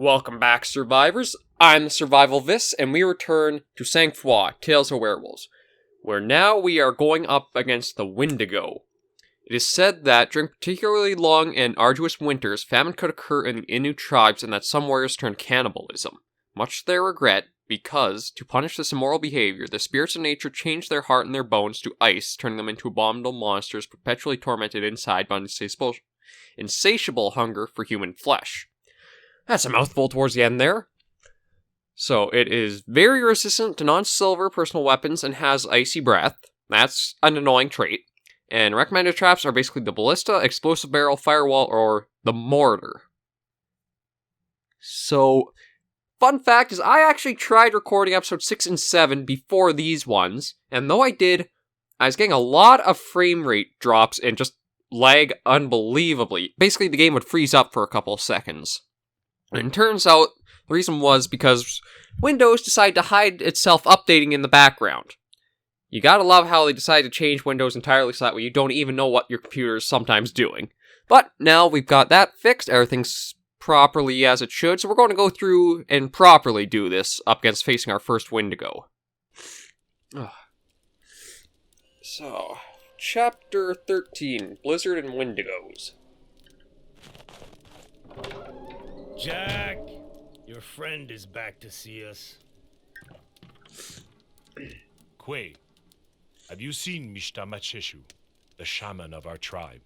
Welcome back, survivors. I'm the SurvivalVis, and we return to Sang-froid, Tales of Werewolves, where now we are going up against the Windigo. It is said that during particularly long and arduous winters, famine could occur in the Innu tribes and that some warriors turned cannibalism. Much to their regret, because, to punish this immoral behavior, the spirits of nature changed their heart and their bones to ice, turning them into abominable monsters perpetually tormented inside by insatiable hunger for human flesh. That's a mouthful towards the end there. So, it is very resistant to non-silver personal weapons and has icy breath. That's an annoying trait. And recommended traps are basically the ballista, explosive barrel, firewall, or the mortar. So, fun fact is I actually tried recording episode 6 and 7 before these ones, and though I did, I was getting a lot of frame rate drops and just lag unbelievably. Basically, the game would freeze up for a couple of seconds. And it turns out the reason was because Windows decided to hide itself updating in the background. You gotta love how they decided to change Windows entirely so that way you don't even know what your computer is sometimes doing. But now we've got that fixed, everything's properly as it should, so we're going to go through and properly do this up against facing our first Windigo. So, Chapter 13, Blizzard and Windigos. Jack, your friend is back to see us. Quay, have you seen Mishta Macheshu, the shaman of our tribe?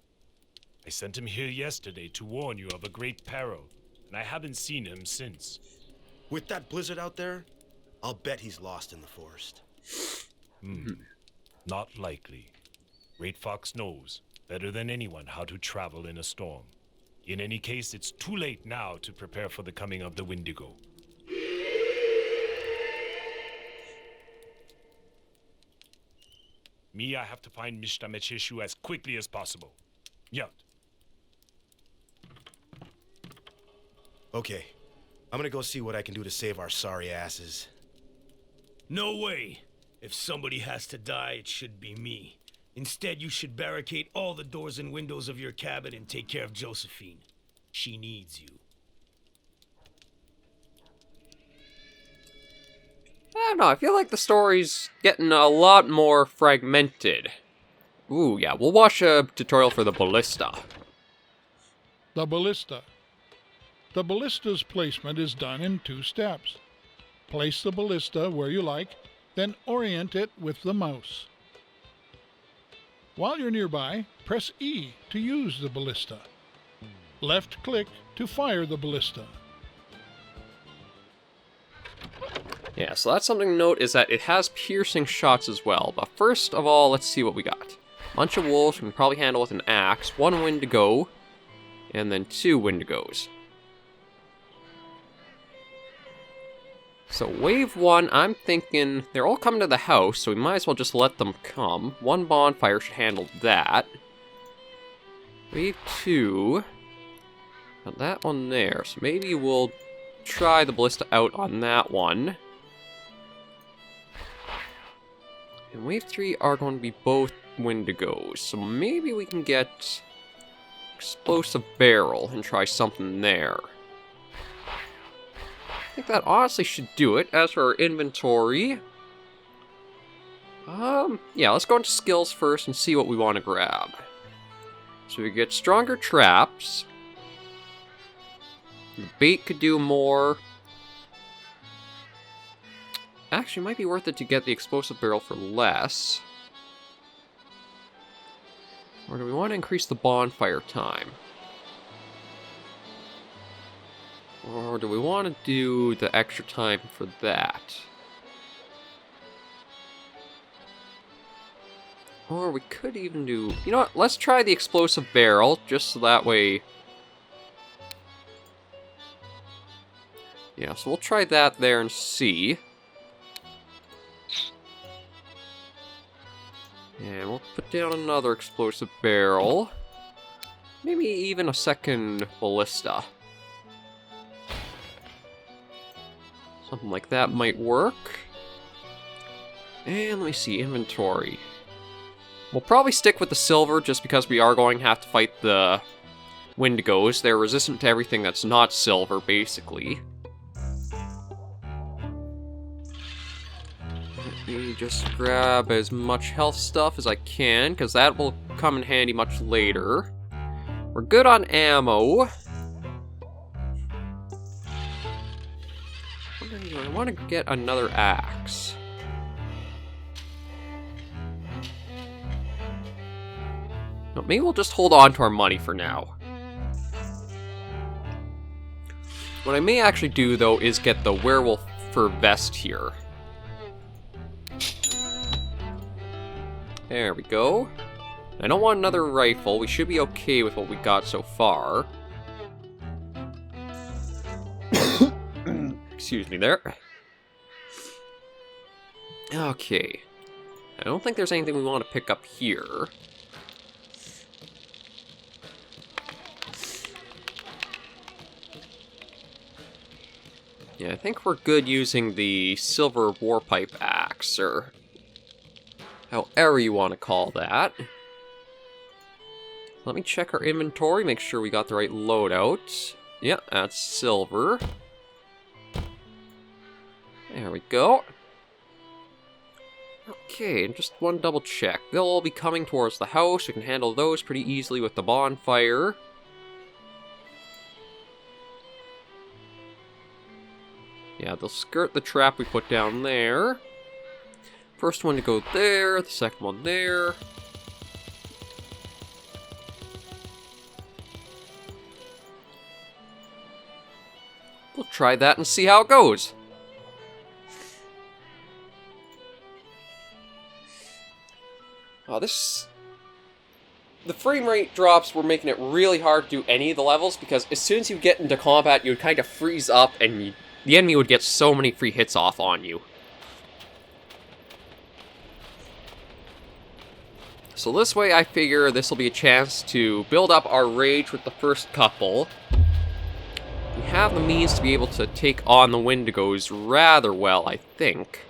I sent him here yesterday to warn you of a great peril, and I haven't seen him since. With that blizzard out there, I'll bet he's lost in the forest. Not likely. Great Fox knows, better than anyone, how to travel in a storm. In any case, it's too late now to prepare for the coming of the Windigo. Me, I have to find Mishta Macheshu as quickly as possible. Yet. Okay, I'm gonna go see what I can do to save our sorry asses. No way. If somebody has to die, it should be me. Instead, you should barricade all the doors and windows of your cabin and take care of Josephine. She needs you. I don't know, I feel like the story's getting a lot more fragmented. Ooh, yeah, we'll watch a tutorial for the ballista. The ballista. The ballista's placement is done in 2 steps. Place the ballista where you like, then orient it with the mouse. While you're nearby, press E to use the ballista. Left click to fire the ballista. Yeah, so that's something to note is that it has piercing shots as well. But first of all, let's see what we got. Bunch of wolves we can probably handle with an axe, 1 Windigo, and then 2 Windigos. So wave 1, I'm thinking they're all coming to the house, so we might as well just let them come. 1 bonfire should handle that. Wave 2, got that one there, so maybe we'll try the ballista out on that one. And wave 3 are going to be both Windigos, so maybe we can get explosive barrel and try something there. I think that honestly should do it. As for our inventory, yeah, let's go into skills first and see what we want to grab. So we get stronger traps. The bait could do more. Actually, it might be worth it to get the explosive barrel for less. Or do we want to increase the bonfire time? Or do we want to do the extra time for that? Or we could even do... You know what? Let's try the explosive barrel, just so that way... Yeah, so we'll try that there and see. And we'll put down another explosive barrel. Maybe even a second ballista. Something like that might work. And let me see, inventory. We'll probably stick with the silver just because we are going to have to fight the Windigos. They're resistant to everything that's not silver, basically. Let me just grab as much health stuff as I can, because that will come in handy much later. We're good on ammo. I want to get another axe. No, maybe we'll just hold on to our money for now. What I may actually do, though, is get the werewolf fur vest here. There we go. I don't want another rifle. We should be okay with what we got so far. Excuse me there. Okay. I don't think there's anything we want to pick up here. Yeah, I think we're good using the silver warpipe axe, or however you want to call that. Let me check our inventory, make sure we got the right loadout. Yeah, that's silver. There we go. Okay, just one double check. They'll all be coming towards the house. We can handle those pretty easily with the bonfire. Yeah, they'll skirt the trap we put down there. First one to go there, the second one there. We'll try that and see how it goes. Oh, the frame rate drops were making it really hard to do any of the levels, because as soon as you get into combat, you would kind of freeze up, and the enemy would get so many free hits off on you. So this way, I figure this will be a chance to build up our rage with the first couple. We have the means to be able to take on the Windigos rather well, I think.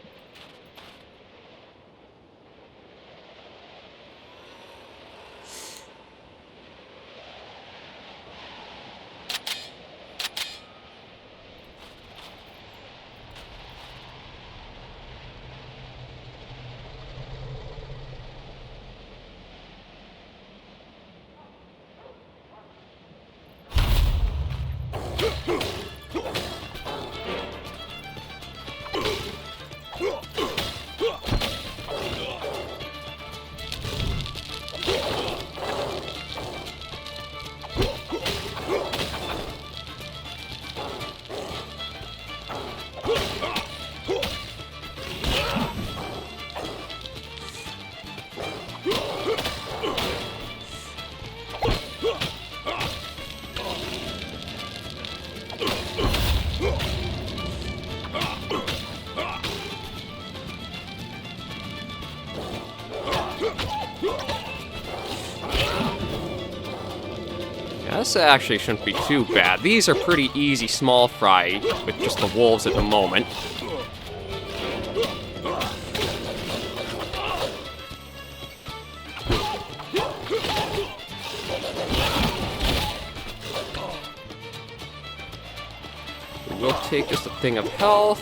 This actually shouldn't be too bad. These are pretty easy small fry with just the wolves at the moment. We will take just a thing of health.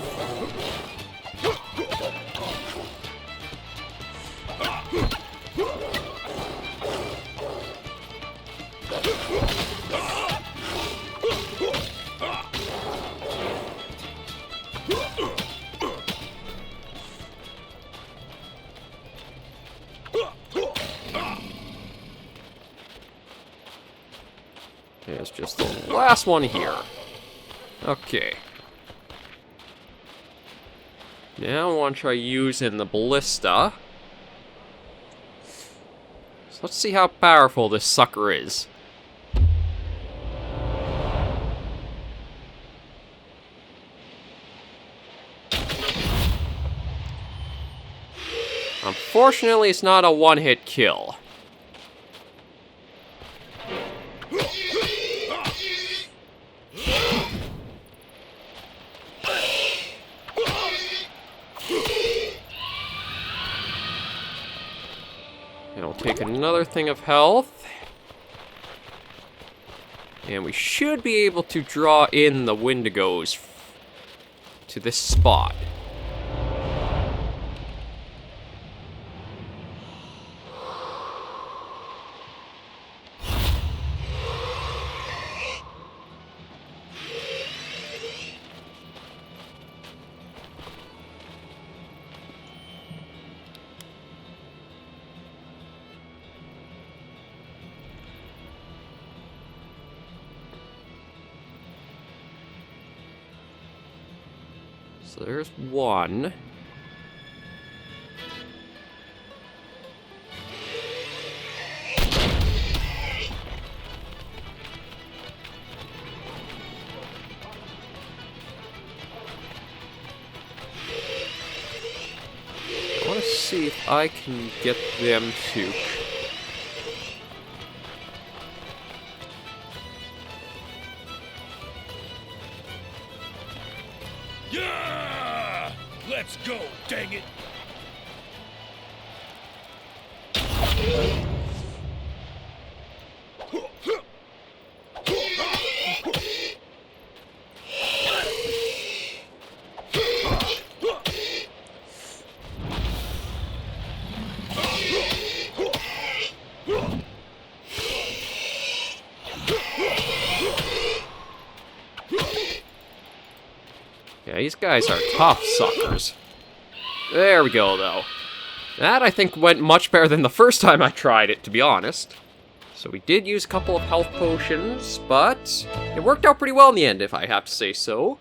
There's just the last one here. Okay. Now I want to try using the ballista. So let's see how powerful this sucker is. Unfortunately, it's not a one-hit kill. And we'll take another thing of health. And we should be able to draw in the Windigos to this spot. So there's one. I want to see if I can get them to... Yeah! Let's go, dang it! Yeah, these guys are tough suckers. There we go, though. That, I think, went much better than the first time I tried it, to be honest. So we did use a couple of health potions, but it worked out pretty well in the end, if I have to say so.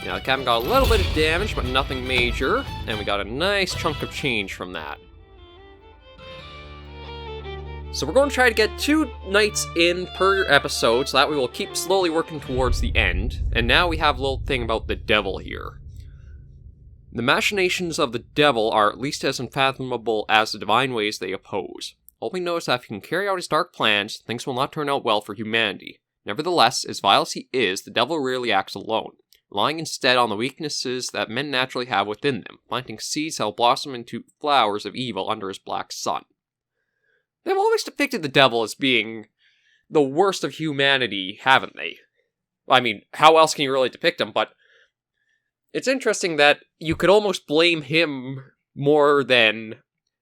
Now, the cabin got a little bit of damage, but nothing major, and we got a nice chunk of change from that. So we're going to try to get 2 nights in per episode, so that we will keep slowly working towards the end. And now we have a little thing about the devil here. The machinations of the devil are at least as unfathomable as the divine ways they oppose. All we know is that if he can carry out his dark plans, things will not turn out well for humanity. Nevertheless, as vile as he is, the devil rarely acts alone, relying instead on the weaknesses that men naturally have within them, planting seeds that will blossom into flowers of evil under his black sun. They've always depicted the devil as being the worst of humanity, haven't they? I mean, how else can you really depict him? But it's interesting that you could almost blame him more than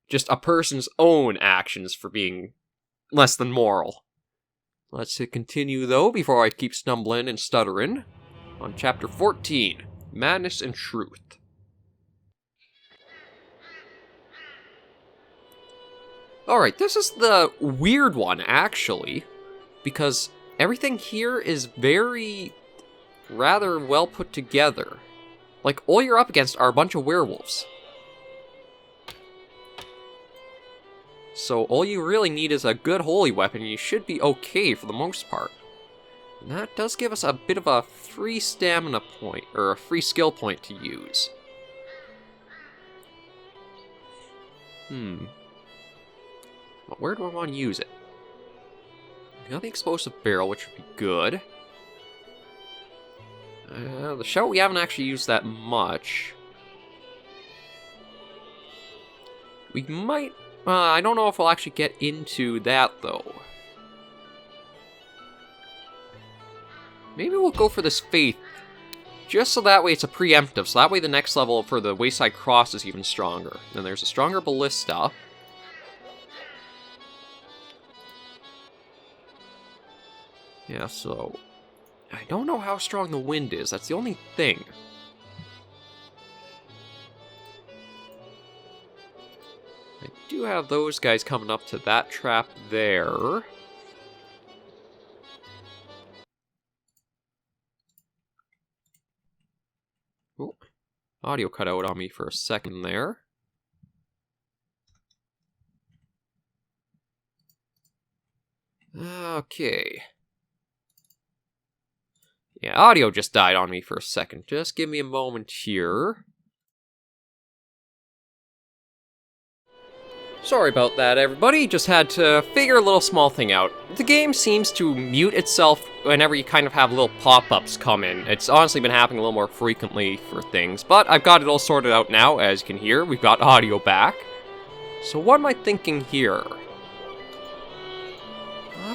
just a person's own actions for being less than moral. Let's continue, though, before I keep stumbling and stuttering, on Chapter 14, Madness and Truth. Alright, this is the weird one, actually, because everything here is rather well put together. Like, all you're up against are a bunch of werewolves. So all you really need is a good holy weapon, and you should be okay for the most part. And that does give us a bit of a free stamina point, or a free skill point to use. But where do I want to use it? We got the explosive barrel, which would be good. The shout we haven't actually used that much. We might... I don't know if we'll actually get into that, though. Maybe we'll go for this Faith, just so that way it's a preemptive, so that way the next level for the Wayside Cross is even stronger. Then there's a stronger Ballista. Yeah, so... I don't know how strong the wind is, that's the only thing. I do have those guys coming up to that trap there. Oh, audio cut out on me for a second there. Okay. Yeah, audio just died on me for a second. Just give me a moment here. Sorry about that, everybody. Just had to figure a little small thing out. The game seems to mute itself whenever you kind of have little pop-ups come in. It's honestly been happening a little more frequently for things, but I've got it all sorted out now. As you can hear, we've got audio back. So what am I thinking here?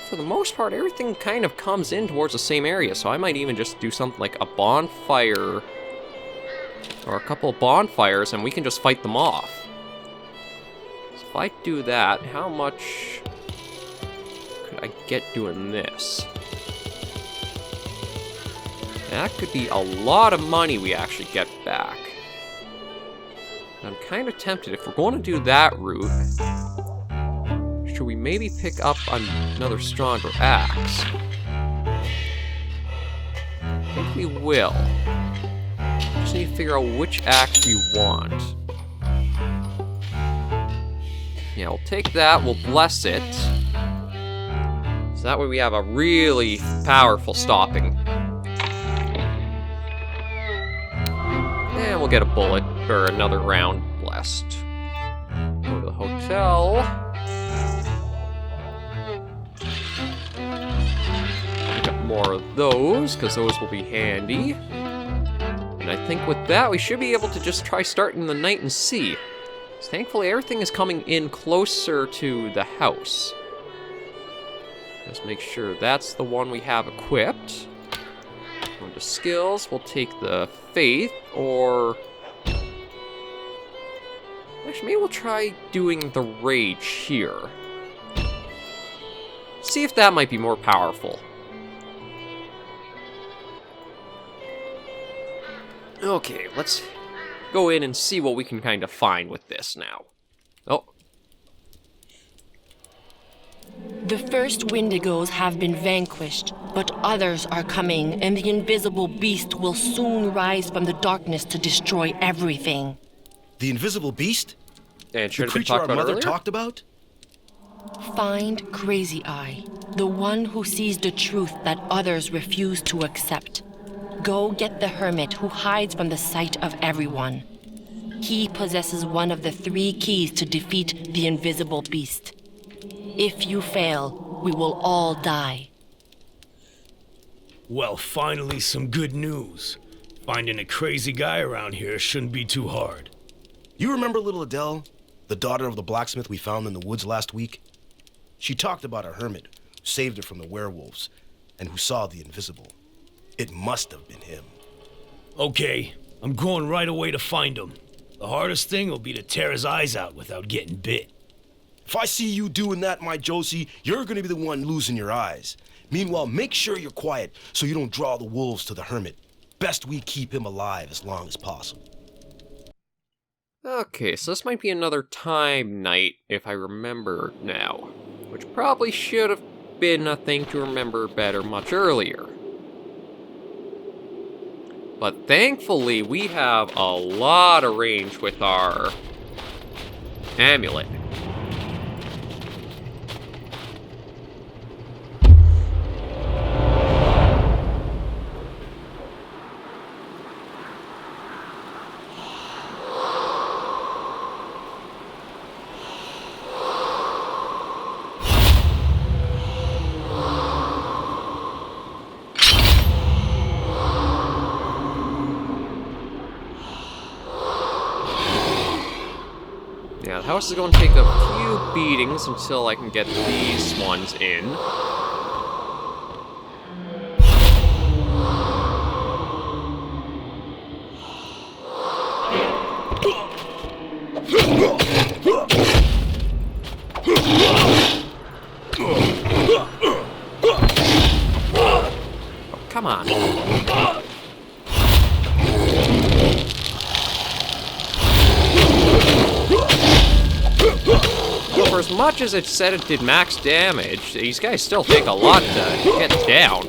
For the most part, everything kind of comes in towards the same area, so I might even just do something like a bonfire, or a couple of bonfires, and we can just fight them off. So if I do that, how much could I get doing this? That could be a lot of money we actually get back. I'm kind of tempted, if we're going to do that route, should we maybe pick up another stronger axe? I think we will. Just need to figure out which axe we want. Yeah, we'll take that, we'll bless it. So that way we have a really powerful stopping. And we'll get a bullet, or another round blessed. Go to the hotel. More of those, because those will be handy. And I think with that, we should be able to just try starting the night and see. So thankfully, everything is coming in closer to the house. Just make sure that's the one we have equipped. Go to skills, we'll take the faith, or... Actually, maybe we'll try doing the rage here. See if that might be more powerful. Okay, let's go in and see what we can kind of find with this now. Oh. The first Windigos have been vanquished, but others are coming, and the invisible beast will soon rise from the darkness to destroy everything. The invisible beast? And should the have been creature talked our about mother earlier? talked about? Find Crazy Eye, the one who sees the truth that others refuse to accept. Go get the hermit who hides from the sight of everyone. He possesses one of the 3 keys to defeat the invisible beast. If you fail, we will all die. Well, finally some good news. Finding a crazy guy around here shouldn't be too hard. You remember little Adele, the daughter of the blacksmith we found in the woods last week? She talked about a hermit who saved her from the werewolves and who saw the invisible. It must have been him. Okay, I'm going right away to find him. The hardest thing will be to tear his eyes out without getting bit. If I see you doing that, my Josie, you're gonna be the one losing your eyes. Meanwhile, make sure you're quiet so you don't draw the wolves to the hermit. Best we keep him alive as long as possible. Okay, so this might be another time night, if I remember now. Which probably should have been a thing to remember better much earlier. But thankfully, we have a lot of range with our amulet. Yeah, the house is going to take a few beatings until I can get these ones in. Oh, come on. For as much as it said it did max damage, these guys still take a lot to get down.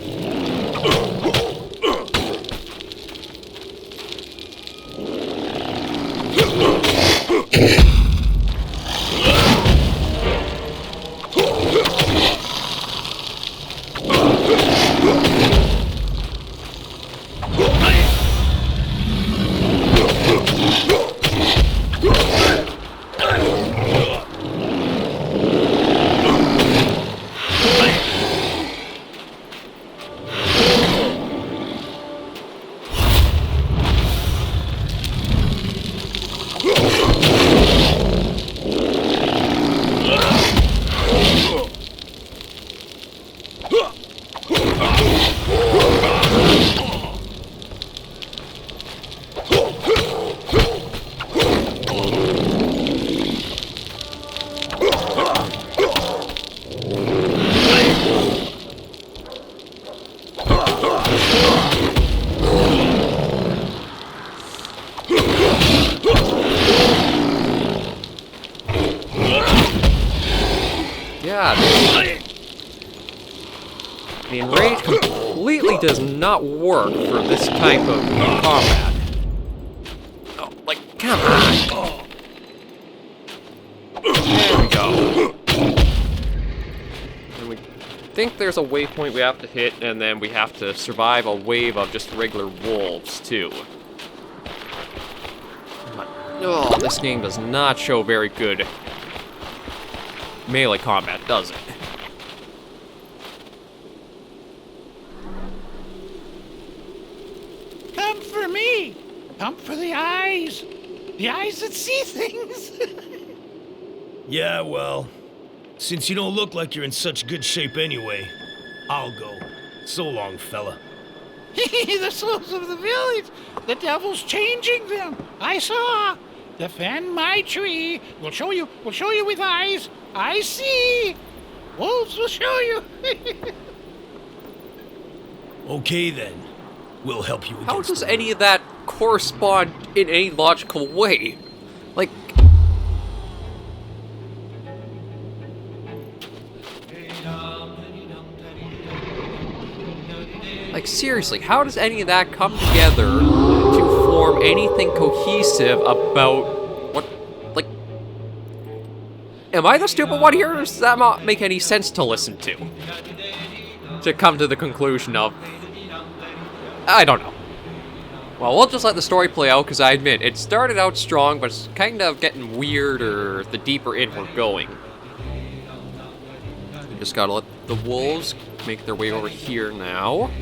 God. The enrage completely does not work for this type of combat. Oh, like, come on. There we go. And we think there's a waypoint we have to hit, and then we have to survive a wave of just regular wolves, too. Oh, this game does not show very good melee combat, does it? Come for me! Come for the eyes! The eyes that see things! Yeah, well, since you don't look like you're in such good shape anyway, I'll go. So long, fella. The souls of the village! The devil's changing them! I saw! Defend my tree! We'll show you with eyes! I see! Wolves will show you! Okay then. We'll help you against How does the any of that correspond in any logical way? Like... Like, seriously, how does any of that come together to form anything cohesive about what, like... Am I the stupid one here, or does that not make any sense to listen to? To come to the conclusion of... I don't know. Well, we'll just let the story play out, because I admit, it started out strong, but it's kind of getting weirder the deeper in we're going. We just gotta let the wolves make their way over here now.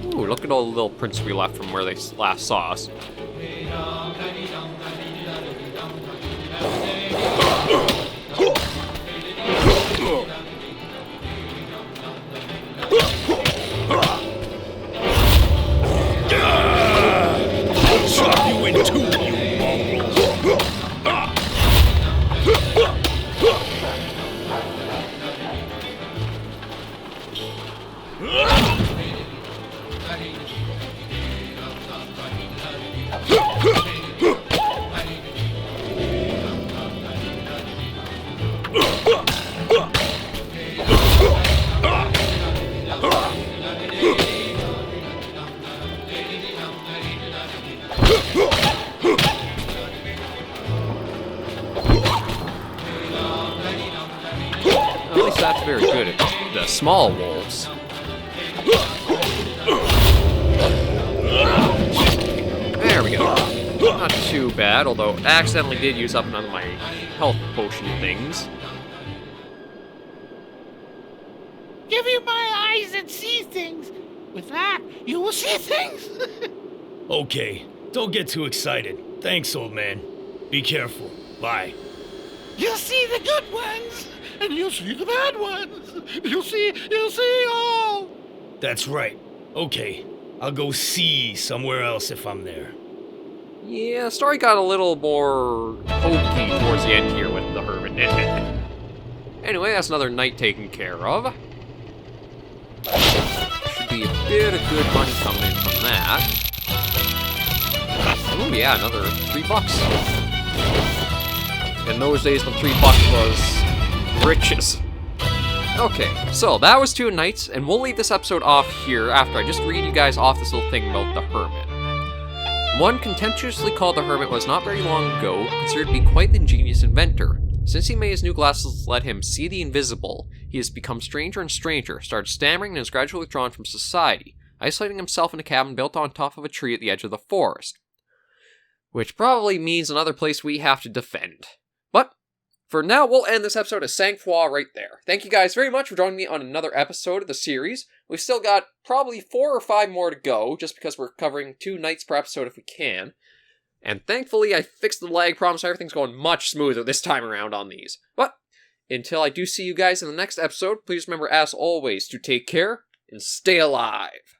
Ooh, look at all the little prints we left from where they last saw us. chop you in two, you mongrels. At least that's very good at the small wolves. There we go. Not too bad, although I accidentally did use up none of my health potion things. Give you my eyes and see things. With that, you will see things. Okay, don't get too excited. Thanks, old man. Be careful. Bye. You'll see the good ones, and you'll see the bad ones. You'll see all. That's right. Okay, I'll go see somewhere else if I'm there. Yeah, the story got a little more hokey towards the end here with the hermit, didn't it? Anyway, that's another night taken care of. Should be a bit of good money coming in from that. Oh yeah, another $3. In those days when $3 was riches. Okay, so that was 2 nights, and we'll leave this episode off here after I just read you guys off this little thing about the hermit. One contemptuously called the hermit was not very long ago considered to be quite the ingenious inventor. Since he made his new glasses let him see the invisible, he has become stranger and stranger, started stammering, and is gradually withdrawn from society, isolating himself in a cabin built on top of a tree at the edge of the forest. Which probably means another place we have to defend. But for now, we'll end this episode of Sang-froid right there. Thank you guys very much for joining me on another episode of the series. We've still got probably 4 or 5 more to go, just because we're covering 2 nights per episode if we can. And thankfully, I fixed the lag problem, so everything's going much smoother this time around on these. But until I do see you guys in the next episode, please remember, as always, to take care and stay alive.